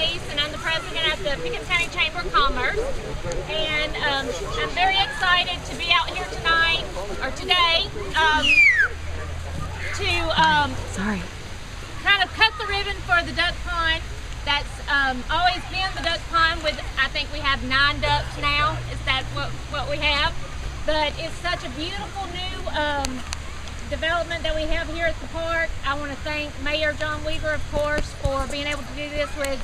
Denise, and I'm the president of the Pickens Chamber of Commerce. And I'm very excited to be out here tonight, or today, to kind of cut the ribbon for the duck pond. That's always been the duck pond with, I think we have 9 ducks now. Is that what we have? But it's such a beautiful new development that we have here at the park. I want to thank Mayor John Weaver, of course, for being able to do this with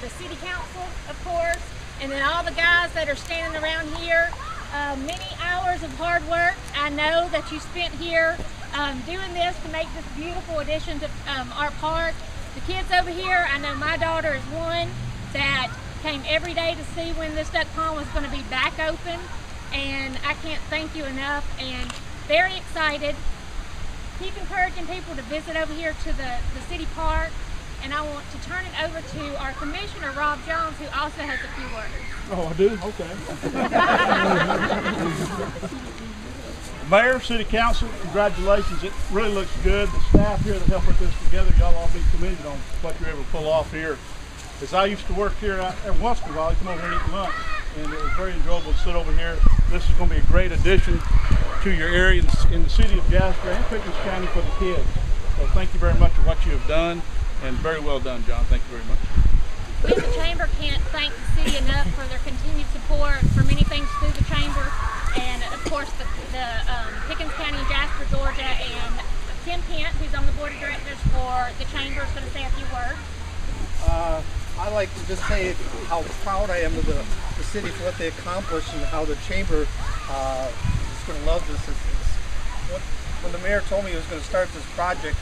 the City Council, of course, and then all the guys that are standing around here. Many hours of hard work I know that you spent here doing this to make this beautiful addition to our park. The kids over here, I know my daughter is one that came every day to see when this duck pond was going to be back open, and I can't thank you enough, and very excited. Keep encouraging people to visit over here to the city park, and I want to turn it over to our commissioner, Rob Jones, who also has a few words. Oh, I do? Okay. Mayor, City Council, congratulations. It really looks good. The staff here that helped put this together, y'all all be commended on what you're able to pull off here. As I used to work here every once in a while, I come over here and eat lunch, and it was very enjoyable to sit over here. This is going to be a great addition to your area in the city of Jasper and Pickens County for the kids. So thank you very much for what you have done, and very well done, John. Thank you very much. We as a chamber can't thank the city enough for their continued support for many things through the chamber, and of course the Pickens County, Jasper, Georgia, and Tim Pint, who's on the board of directors for the chamber, is going to say a few words. I'd like to just say how proud I am of the city for what they accomplished and how the chamber is going to love this. When the mayor told me he was going to start this project,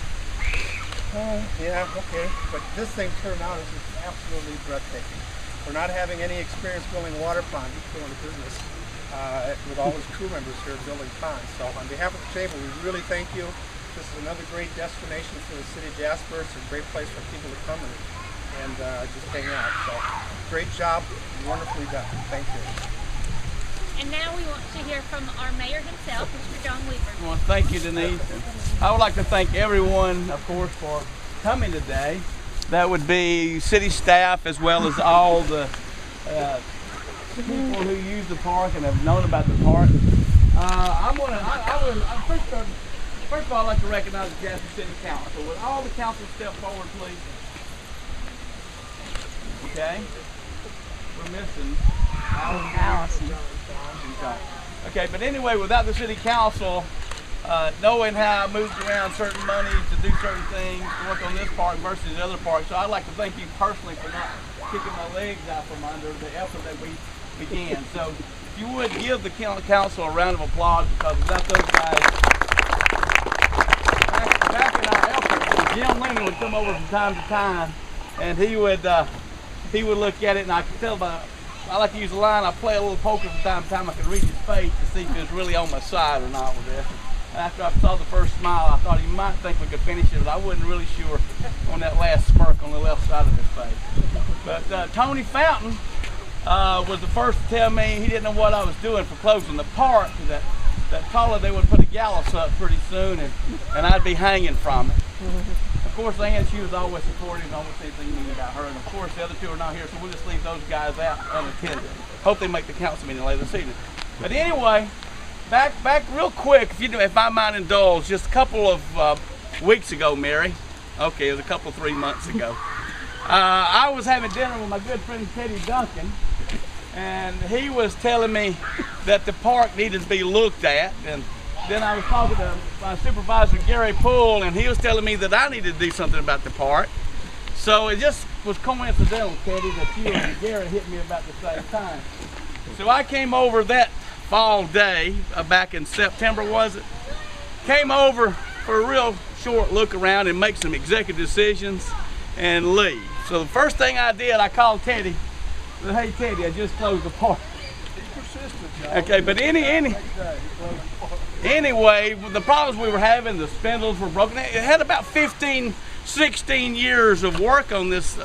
oh yeah, okay, but this thing turned out as just absolutely breathtaking. We're not having any experience building a water pond. He's doing a business with all his crew members here building ponds. So on behalf of the chamber, we really thank you. This is another great destination for the city of Jasper. It's a great place for people to come and just hang out. So great job, wonderfully done. Thank you. And now we want to hear from our mayor himself, Mr. John Weaver. Well, thank you, Denise. I would like to thank everyone, of course, for coming today. That would be city staff as well as all the people who use the park and have known about the park. First of all, I'd like to recognize the Jasper City Council. Would all the council step forward, please? Okay. We're missing Allison. Okay, but anyway, without the city council, knowing how I moved around certain money to do certain things, to work on this park versus the other park, so I'd like to thank you personally for not kicking my legs out from under the effort that we began. So if you would give the council a round of applause, because without those guys, back in our effort, Jim Lehman would come over from time to time, and he would look at it, and I could tell by, I like to use a line, I play a little poker from time to time, I could read his face to see if he was really on my side or not with this. And after I saw the first smile, I thought he might think we could finish it, but I wasn't really sure on that last smirk on the left side of his face. But Tony Fountain was the first to tell me he didn't know what I was doing for closing the park, that taller they would put a gallows up pretty soon, and I'd be hanging from it. Of course, Ann, she was always supportive and always anything you need about her. And of course, the other two are not here, so we'll just leave those guys out unattended. Hope they make the council meeting later this evening. But anyway, back real quick, if I might indulge, just a couple of weeks ago, Mary. Okay, it was a couple, 3 months ago. I was having dinner with my good friend Denise Duncan, and he was telling me that the park needed to be looked at. And then I was talking to my supervisor, Gary Poole, and he was telling me that I needed to do something about the park. So it just was coincidental, Teddy, that you and Gary hit me about the same time. So I came over that fall day, back in September, was it? Came over for a real short look around and make some executive decisions and leave. So the first thing I did, I called Teddy. I said, hey Teddy, I just closed the park. Okay, but anyway, the problems we were having, the spindles were broken. It had about 15, 16 years of work on this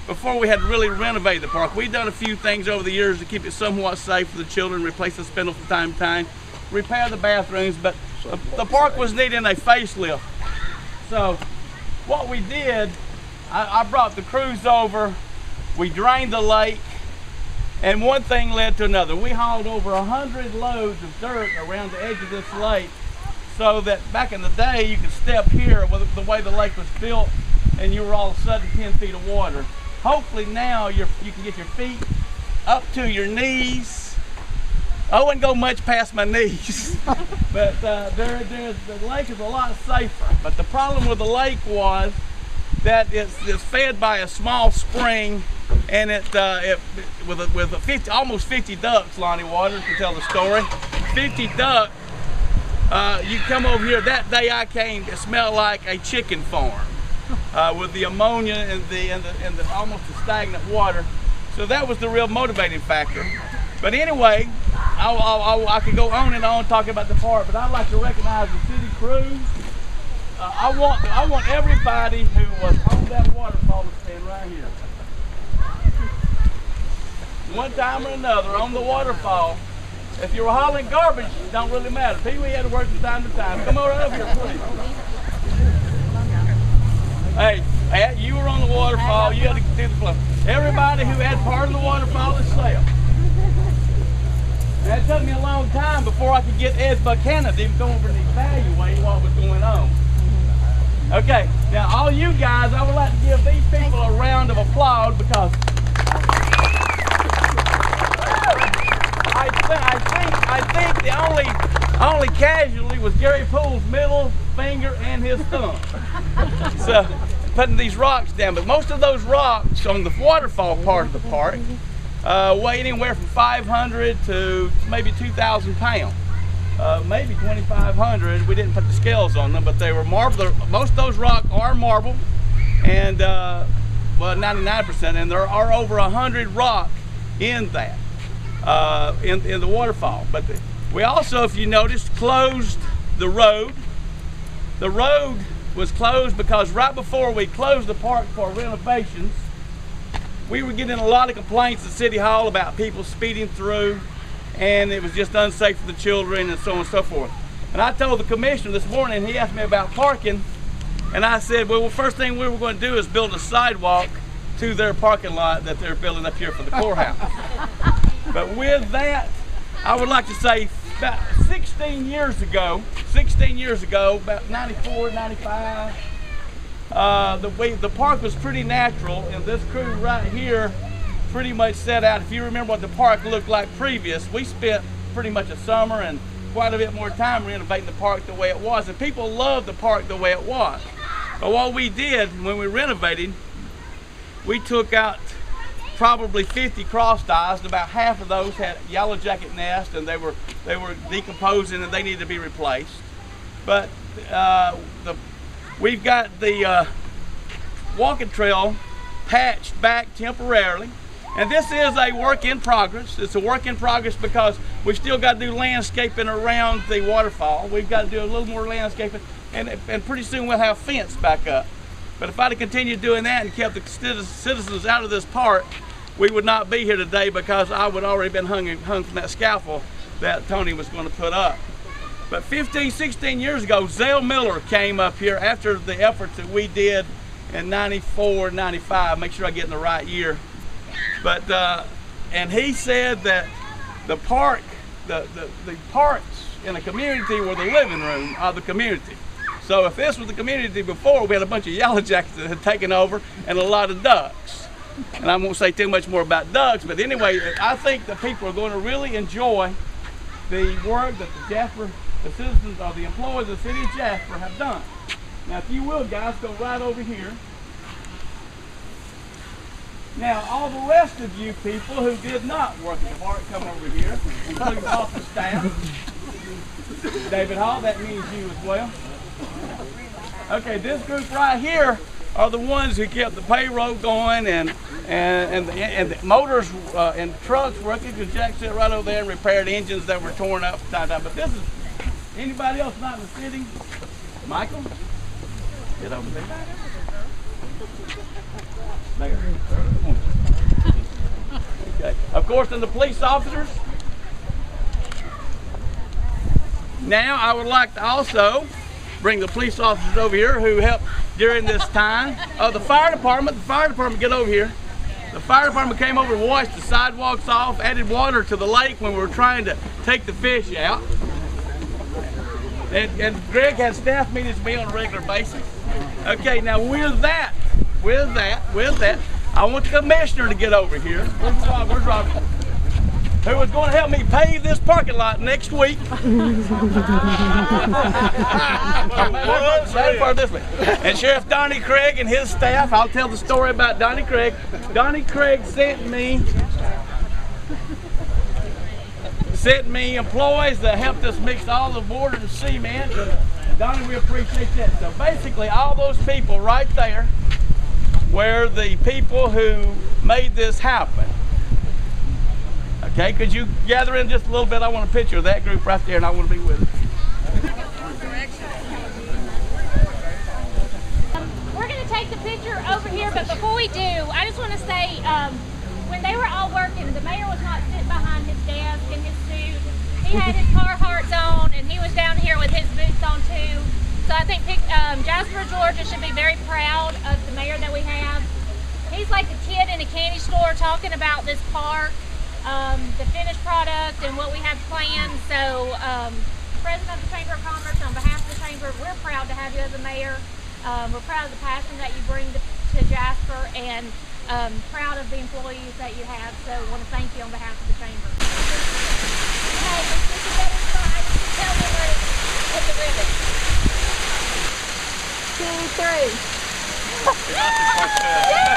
before we had really renovated the park. We've done a few things over the years to keep it somewhat safe for the children, replace the spindle from time to time, repair the bathrooms, but the park was needing a facelift. So what we did I brought the crews over. We drained the lake, and one thing led to another. We hauled over 100 loads of dirt around the edge of this lake, so that back in the day you could step here with the way the lake was built, and you were all of a sudden 10 feet of water. Hopefully now you can get your feet up to your knees. I wouldn't go much past my knees, but the lake is a lot safer. But the problem with the lake was that it's fed by a small spring, and with almost 50 ducks, Lonnie Waters can tell the story. 50 ducks. You come over here. That day I came, it smelled like a chicken farm, with the ammonia and the almost the stagnant water. So that was the real motivating factor. But anyway, I could go on and on talking about the park, but I'd like to recognize the city crews. I want everybody who was on that waterfall to stand right here. One time or another on the waterfall. If you were hauling garbage, it don't really matter. Pee-wee had to work from time to time. Come on right over here, please. Hey, you were on the waterfall. You had to do the flow. Everybody who had part of the waterfall is safe. That took me a long time before I could get Ed Buchanan to even go over and evaluate what was going on. Okay, now all you guys, I would like to give these people a round of applause because I think the only casualty was Gary Poole's middle finger and his thumb. So putting these rocks down, but most of those rocks on the waterfall part of the park weighed anywhere from 500 to maybe 2,000 pounds. Maybe 2,500. We didn't put the scales on them, but they were marble. Most of those rocks are marble, and well, 99%. And there are over 100 rocks in that, in the waterfall. But we also, if you noticed, closed the road. The road was closed because right before we closed the park for renovations, we were getting a lot of complaints at City Hall about people speeding through, and it was just unsafe for the children and so on and so forth. And I told the commissioner this morning, he asked me about parking, and I said, well, first thing we were going to do is build a sidewalk to their parking lot that they're building up here for the courthouse. But with that, I would like to say about 16 years ago, about 94, 95, the park was pretty natural, and this crew right here pretty much set out. If you remember what the park looked like previous, we spent pretty much a summer and quite a bit more time renovating the park the way it was, and people loved the park the way it was. But what we did when we renovated, we took out probably 50 cross ties, and about half of those had yellow jacket nests, and they were decomposing and they needed to be replaced. But we've got the walking trail patched back temporarily. And this is a work in progress. It's a work in progress because we still got to do landscaping around the waterfall. We've got to do a little more landscaping, and pretty soon we'll have fence back up. But if I'd have continued doing that and kept the citizens out of this park, we would not be here today because I would already been hung from that scaffold that Tony was going to put up. But 15, 16 years ago, Zell Miller came up here after the efforts that we did in 94, 95, make sure I get in the right year. But and he said that the parks in a community were the living room of the community. So if this was the community before, we had a bunch of yellow jackets that had taken over and a lot of ducks. And I won't say too much more about ducks, but anyway, I think that people are going to really enjoy the work that the citizens or the employees of the city of Jasper have done. Now, if you will, guys, go right over here. Now, all the rest of you people who did not work in the park, come over here, including office staff. David Hall, that means you as well. Okay, this group right here are the ones who kept the payroll going and the motors and trucks working, because Jack sat right over there and repaired engines that were torn up from time to time. But this is anybody else not in the city? Michael? Get over there. There. Okay. Of course, then the police officers. Now, I would like to also bring the police officers over here who helped during this time. The fire department, get over here. The fire department came over and washed the sidewalks off, added water to the lake when we were trying to take the fish out. And Greg has staff meetings with me on a regular basis. Okay, now with that, I want the commissioner to get over here. Where's Robert? Who was going to help me pave this parking lot next week. And Sheriff Donnie Craig and his staff, I'll tell the story about Donnie Craig. Donnie Craig sent me employees that helped us mix all the mortar and cement. And Donnie, we appreciate that. So basically all those people right there were the people who made this happen. Okay, could you gather in just a little bit? I want a picture of that group right there, and I want to be with it. We're going to take the picture over here, but before we do, I just want to say, when they were all working, the mayor was not sitting behind his desk in his suit. He had his Carhartts on, and he was down here with his boots on too. So I think Jasper, Georgia should be very proud of the mayor that we have. He's like a kid in a candy store talking about this park. The finished product and what we have planned. So, President of the Chamber of Commerce, on behalf of the Chamber, we're proud to have you as a mayor. We're proud of the passion that you bring to Jasper, and proud of the employees that you have. So, I want to thank you on behalf of the Chamber. Okay, let's get together side. Tell me where to put the ribbon. 2, 3.